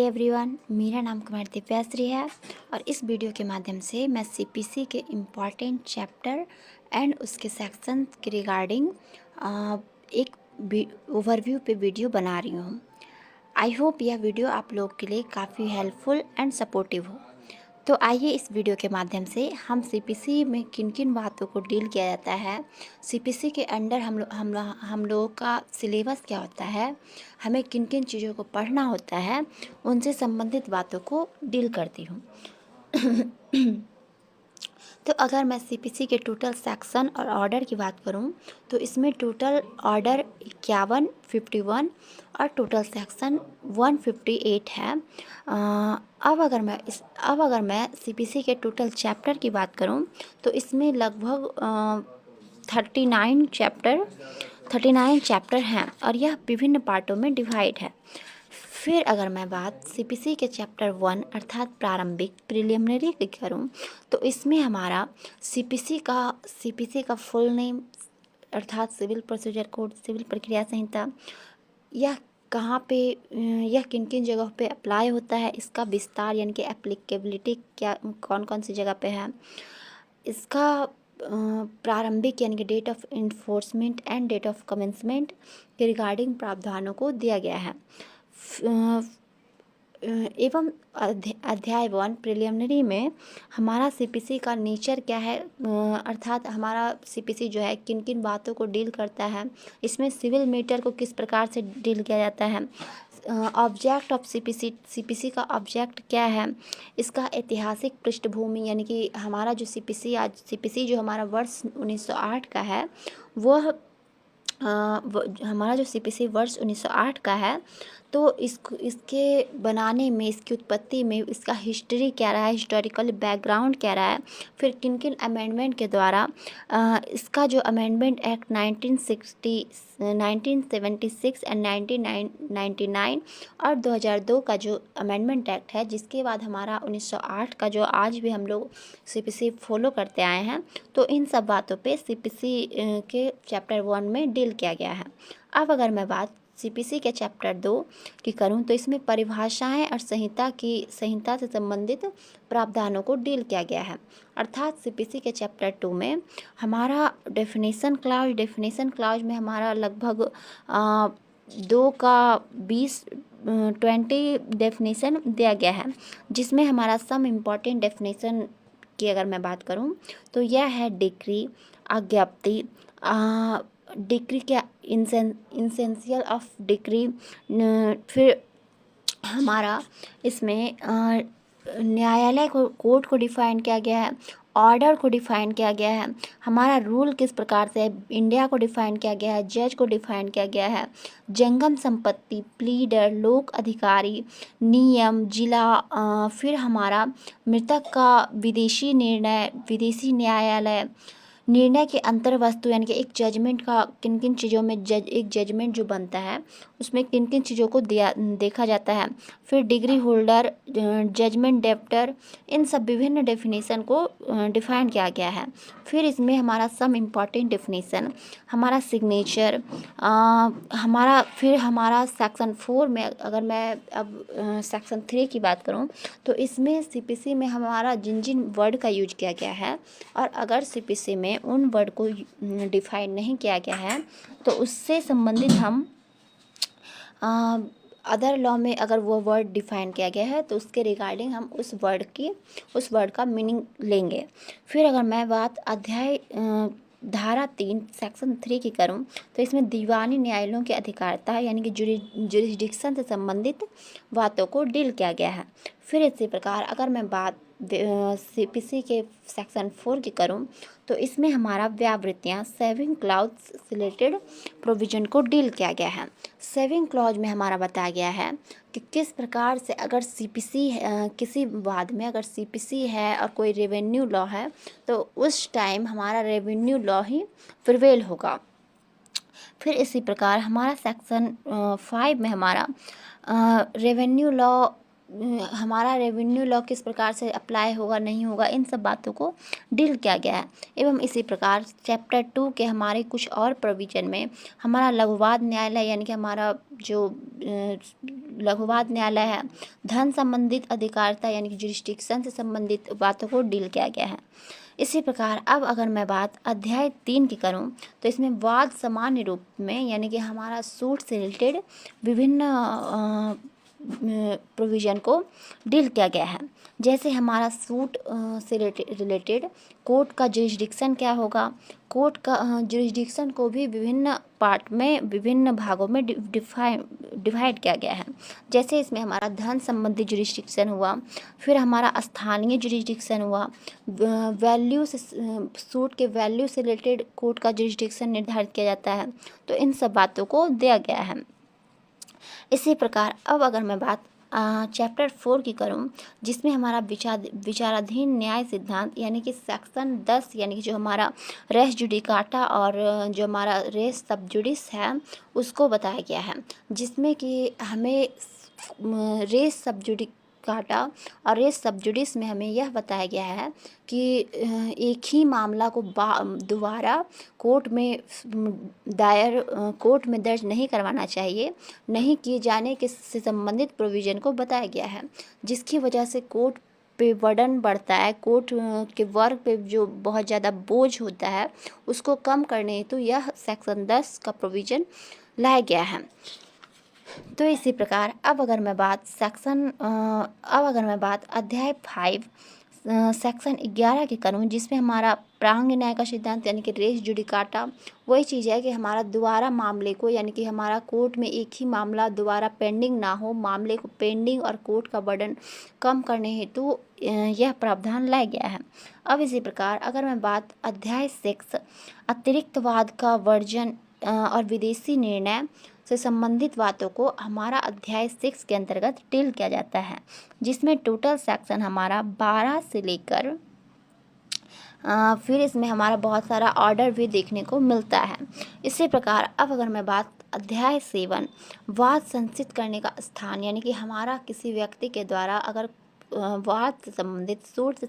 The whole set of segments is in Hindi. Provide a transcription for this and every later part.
एवरीवन, मेरा नाम कुमार दिव्याश्री है और इस वीडियो के माध्यम से मैं सीपीसी के इम्पॉर्टेंट चैप्टर एंड उसके सेक्शन के रिगार्डिंग एक ओवरव्यू पे वीडियो बना रही हूँ। आई होप यह वीडियो आप लोग के लिए काफ़ी हेल्पफुल एंड सपोर्टिव हो। तो आइए इस वीडियो के माध्यम से हम सीपीसी में किन किन बातों को डील किया जाता है, सीपीसी के अंडर हम लोगों का सिलेबस क्या होता है, हमें किन किन चीज़ों को पढ़ना होता है, उनसे संबंधित बातों को डील करती हूँ। तो अगर मैं सीपीसी के टोटल सेक्शन और ऑर्डर की बात करूं तो इसमें टोटल ऑर्डर 51, 51 और टोटल सेक्शन 158 है। अब अगर मैं सीपीसी के टोटल चैप्टर की बात करूं तो इसमें लगभग 39 चैप्टर हैं और यह विभिन्न पार्टों में डिवाइड है। फिर अगर मैं बात सीपीसी के चैप्टर 1 अर्थात प्रारंभिक प्रिलिमिनरी की करूँ तो इसमें हमारा सीपीसी का फुल नेम अर्थात सिविल प्रोसीजर कोड, सिविल प्रक्रिया संहिता, यह कहाँ पे, यह किन किन जगहों पे अप्लाई होता है, इसका विस्तार यानी कि एप्लीकेबिलिटी क्या कौन कौन सी जगह पे है, इसका प्रारंभिक यानी कि date of enforcement and date of commencement के रिगार्डिंग प्रावधानों को दिया गया है। एवं अध्याय 1 प्रिलिमिनरी में हमारा सीपीसी का नेचर क्या है, अर्थात हमारा सीपीसी जो है किन किन बातों को डील करता है, इसमें सिविल मैटर को किस प्रकार से डील किया जाता है, ऑब्जेक्ट ऑफ सीपीसी का ऑब्जेक्ट क्या है, इसका ऐतिहासिक पृष्ठभूमि यानी कि हमारा जो सीपीसी जो हमारा वर्ष 1908 का है वह हमारा जो सीपीसी वर्ष 1908 का है, तो इसके बनाने में, इसकी उत्पत्ति में इसका हिस्ट्री क्या रहा है, हिस्टोरिकल बैकग्राउंड क्या रहा है, फिर किन किन अमेंडमेंट के द्वारा इसका जो अमेंडमेंट एक्ट 1976 एंड 1999 और 2002 का जो अमेंडमेंट एक्ट है, जिसके बाद हमारा 1908 का जो आज भी हम लोग सीपीसी फॉलो करते आए हैं, तो इन सब बातों पे सीपीसी के चैप्टर 1 में डील किया गया है। अब अगर मैं बात सीपीसी के चैप्टर 2 की करूं तो इसमें परिभाषाएं और संहिता से संबंधित प्रावधानों को डील किया गया है। अर्थात सीपीसी के चैप्टर 2 में हमारा डेफिनेशन क्लाउज में हमारा लगभग 20 डेफिनेशन दिया गया है, जिसमें हमारा सम इम्पॉर्टेंट डेफिनेशन की अगर मैं बात करूं तो यह है डिक्री, अज्ञप्ति, डिक्री क्या इंसेंशियल ऑफ डिक्री, फिर हमारा इसमें न्यायालय को, कोर्ट को डिफाइन किया गया है, ऑर्डर को डिफाइन किया गया है, हमारा रूल किस प्रकार से है, इंडिया को डिफाइन किया गया है, जज को डिफाइन किया गया है, जंगम संपत्ति, प्लीडर, लोक अधिकारी, नियम, जिला, फिर हमारा मृतक का विदेशी न्यायालय, निर्णय के अंतर वस्तु यानी कि एक जजमेंट का किन किन चीज़ों में एक जजमेंट जो बनता है उसमें किन किन चीज़ों को देखा जाता है, फिर डिग्री होल्डर, जजमेंट डेप्टर, इन सब विभिन्न डेफिनेशन को डिफाइन किया गया है। फिर इसमें हमारा सम इम्पॉर्टेंट डेफिनेशन, हमारा सिग्नेचर, हमारा सेक्शन 4 में अगर मैं अब सेक्शन 3 की बात करूं तो इसमें सीपीसी में हमारा जिन जिन वर्ड का यूज किया गया है और अगर सीपीसी में उन वर्ड को डिफाइन नहीं किया गया है तो उससे संबंधित हम अदर लॉ में अगर वो वर्ड डिफाइन किया गया है तो उसके रिगार्डिंग हम उस वर्ड का मीनिंग लेंगे। फिर अगर मैं बात अध्याय धारा 3 सेक्शन 3 की करूं तो इसमें दीवानी न्यायालयों की अधिकारिता यानी कि जुरिस्डिक्शन से संबंधित बातों को डील किया गया है। फिर इसी प्रकार अगर मैं बात सीपीसी के सेक्शन 4 की करूं तो इसमें हमारा व्यावृत्तियां, सेविंग क्लॉज से रिलेटेड प्रोविजन को डील किया गया है। सेविंग क्लॉज में हमारा बताया गया है कि किस प्रकार से अगर सीपीसी किसी वाद में अगर सीपीसी है और कोई रेवेन्यू लॉ है तो उस टाइम हमारा रेवेन्यू लॉ ही प्रिवेल होगा। फिर इसी प्रकार हमारा सेक्शन 5 में हमारा रेवेन्यू लॉ हमारा रेवेन्यू लॉ किस प्रकार से अप्लाई होगा नहीं होगा, इन सब बातों को डील किया गया है। एवं इसी प्रकार चैप्टर 2 के हमारे कुछ और प्रोविजन में हमारा लघुवाद न्यायालय यानी कि हमारा जो लघुवाद न्यायालय है, धन संबंधित अधिकारिता यानी कि जुरिस्डिक्शन से संबंधित बातों को डील किया गया है। इसी प्रकार अब अगर मैं बात अध्याय 3 की करूं तो इसमें वाद सामान्य रूप में यानी कि हमारा सूट से रिलेटेड विभिन्न प्रोविज़न को डील किया गया है। जैसे हमारा सूट से रिलेटेड कोर्ट का जुरिस्डिक्शन क्या होगा, कोर्ट का जुरिस्डिक्शन को भी विभिन्न पार्ट में विभिन्न भागों में डिवाइड किया गया है। जैसे इसमें हमारा धन संबंधी जुरिस्डिक्शन हुआ, फिर हमारा स्थानीय जुरिस्डिक्शन हुआ, वैल्यू से सूट के वैल्यू से रिलेटेड कोर्ट का जुरिस्डिक्शन निर्धारित किया जाता है। तो इन सब बातों को दिया गया है। इसी प्रकार अब अगर मैं बात चैप्टर 4 की करूं, जिसमें हमारा विचाराधीन न्याय सिद्धांत यानी कि सेक्शन 10 यानी कि जो हमारा रेस जुडिकाटा और जो हमारा रेस सबजुडिस है उसको बताया गया है, जिसमें कि हमें रेस सबजुडिकाटा और रेस सबजुडिस में हमें यह बताया गया है कि एक ही मामला को दोबारा कोर्ट में दर्ज नहीं करवाना चाहिए, नहीं किए जाने के से संबंधित प्रोविज़न को बताया गया है, जिसकी वजह से कोर्ट पे बर्डन बढ़ता है, कोर्ट के वर्क पे जो बहुत ज़्यादा बोझ होता है उसको कम करने हेतु यह सेक्शन 10 का प्रोविज़न लाया गया है। तो इसी प्रकार अब अगर मैं बात अध्याय 5 सेक्शन 11 की करूँ, जिसमें हमारा प्रांग न्याय का सिद्धांत यानी कि रेस जुडिकाटा वही चीज़ है कि हमारा दोबारा मामले को यानी कि हमारा कोर्ट में एक ही मामला दोबारा पेंडिंग ना हो, मामले को पेंडिंग और कोर्ट का बर्डन कम करने हेतु यह प्रावधान लाया गया है। अब इसी प्रकार अगर मैं बात अध्याय 6 अतिरिक्त वाद का वर्जन और विदेशी निर्णय से संबंधित बातों को हमारा अध्याय 6 के अंतर्गत डील किया जाता है, जिसमें टोटल सेक्शन हमारा 12 से लेकर फिर इसमें हमारा बहुत सारा ऑर्डर भी देखने को मिलता है। इसी प्रकार अब अगर मैं बात अध्याय 7 वाद संचित करने का स्थान यानी कि हमारा किसी व्यक्ति के द्वारा अगर वाद से संबंधित सूट से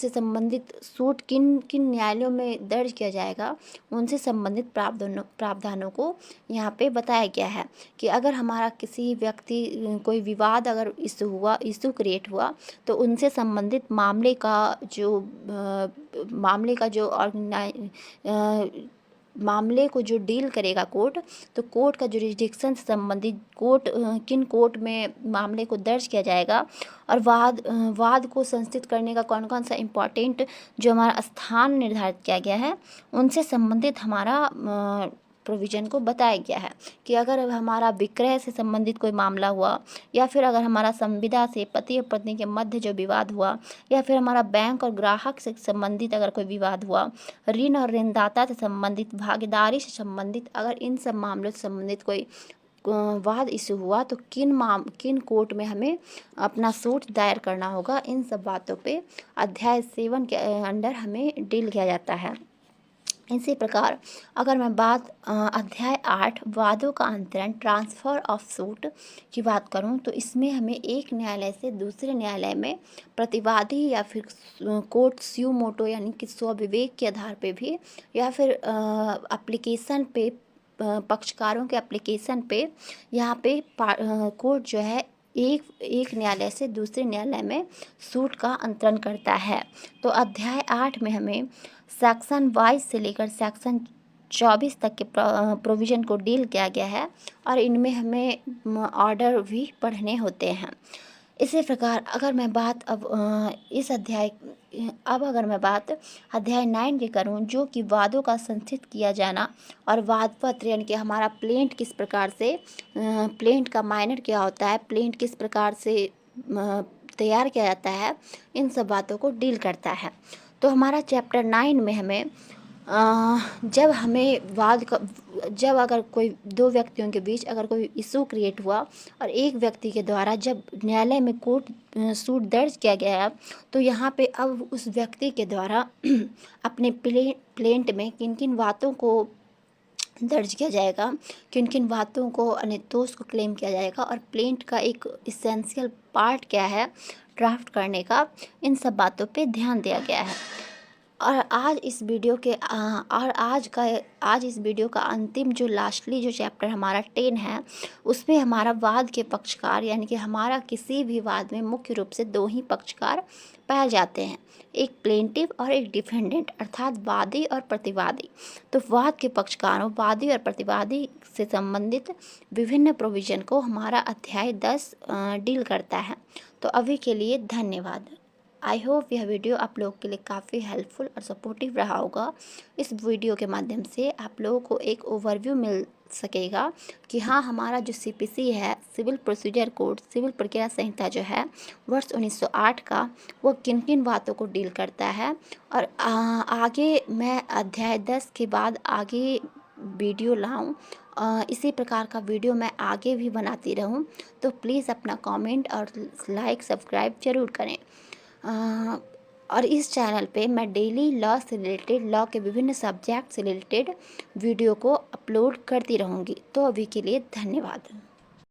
संबंधित सूट किन किन न्यायालयों में दर्ज किया जाएगा उनसे संबंधित प्रावधानों को यहाँ पे बताया गया है कि अगर हमारा किसी व्यक्ति कोई विवाद अगर इशू क्रिएट हुआ तो उनसे संबंधित मामले को जो डील करेगा कोर्ट, तो कोर्ट का जुरिस्डिक्शन से संबंधित किन कोर्ट में मामले को दर्ज किया जाएगा और वाद को संचित करने का कौन कौन सा इम्पोर्टेंट जो हमारा स्थान निर्धारित किया गया है उनसे संबंधित हमारा प्रोविज़न को बताया गया है कि अगर हमारा विक्रय से संबंधित कोई मामला हुआ या फिर अगर हमारा संविदा से पति और पत्नी के मध्य जो विवाद हुआ या फिर हमारा बैंक और ग्राहक से संबंधित अगर कोई विवाद हुआ, ऋण और ऋणदाता से संबंधित, भागीदारी से संबंधित, अगर इन सब मामलों से संबंधित कोई वाद इशू हुआ तो किन कोर्ट में हमें अपना सूट दायर करना होगा, इन सब बातों पे अध्याय 7 के अंडर हमें डील किया जाता है। इसी प्रकार अगर मैं बात अध्याय 8 वादों का अंतरण ट्रांसफ़र ऑफ सूट की बात करूं तो इसमें हमें एक न्यायालय से दूसरे न्यायालय में प्रतिवादी या फिर कोर्ट स्यू मोटो यानी कि स्वविवेक के आधार पे भी या फिर एप्लीकेशन पे पक्षकारों के एप्लीकेशन पे यहाँ पे कोर्ट जो है एक न्यायालय से दूसरे न्यायालय में सूट का अंतरण करता है। तो अध्याय 8 में हमें सेक्शन 22 से लेकर सेक्शन 24 तक के प्रोविज़न को डील किया गया है और इनमें हमें ऑर्डर भी पढ़ने होते हैं। इसी प्रकार अगर मैं बात अगर मैं बात अध्याय 9 की करूं, जो कि वादों का संचित किया जाना और वाद पत्र यानी कि हमारा प्लेंट किस प्रकार से प्लेंट का माइनर क्या होता है, प्लेंट किस प्रकार से तैयार किया जाता है, इन सब बातों को डील करता है। तो हमारा चैप्टर 9 में हमें जब अगर कोई दो व्यक्तियों के बीच अगर कोई इशू क्रिएट हुआ और एक व्यक्ति के द्वारा जब न्यायालय में कोर्ट सूट दर्ज किया गया है तो यहाँ पे अब उस व्यक्ति के द्वारा अपने प्लेंट में किन किन बातों को दर्ज किया जाएगा, किन किन बातों को अनिर्दोष को क्लेम किया जाएगा और प्लेंट का एक इसेंशियल पार्ट क्या है ड्राफ्ट करने का, इन सब बातों पे ध्यान दिया गया है। और आज इस वीडियो के आज इस वीडियो का अंतिम जो लास्टली जो चैप्टर हमारा 10 है, उसमें हमारा वाद के पक्षकार यानी कि हमारा किसी भी वाद में मुख्य रूप से 2 ही पक्षकार पाए जाते हैं, एक प्लेंटिव और एक डिफेंडेंट, अर्थात वादी और प्रतिवादी। तो वाद के पक्षकारों, वादी और प्रतिवादी से संबंधित विभिन्न प्रोविज़न को हमारा अध्याय 10 डील करता है। तो अभी के लिए धन्यवाद। आई होप यह वीडियो आप लोगों के लिए काफ़ी हेल्पफुल और सपोर्टिव रहा होगा। इस वीडियो के माध्यम से आप लोगों को एक ओवरव्यू मिल सकेगा कि हाँ, हमारा जो सीपीसी है, सिविल प्रोसीजर कोड, सिविल प्रक्रिया संहिता जो है वर्ष 1908 का, वो किन किन बातों को डील करता है। और आगे मैं अध्याय 10 के बाद आगे वीडियो लाऊं, इसी प्रकार का वीडियो मैं आगे भी बनाती रहूं। तो प्लीज़ अपना कमेंट और लाइक सब्सक्राइब ज़रूर करें। और इस चैनल पे मैं डेली लॉ से रिलेटेड, लॉ के विभिन्न सब्जेक्ट से रिलेटेड वीडियो को अपलोड करती रहूँगी। तो अभी के लिए धन्यवाद।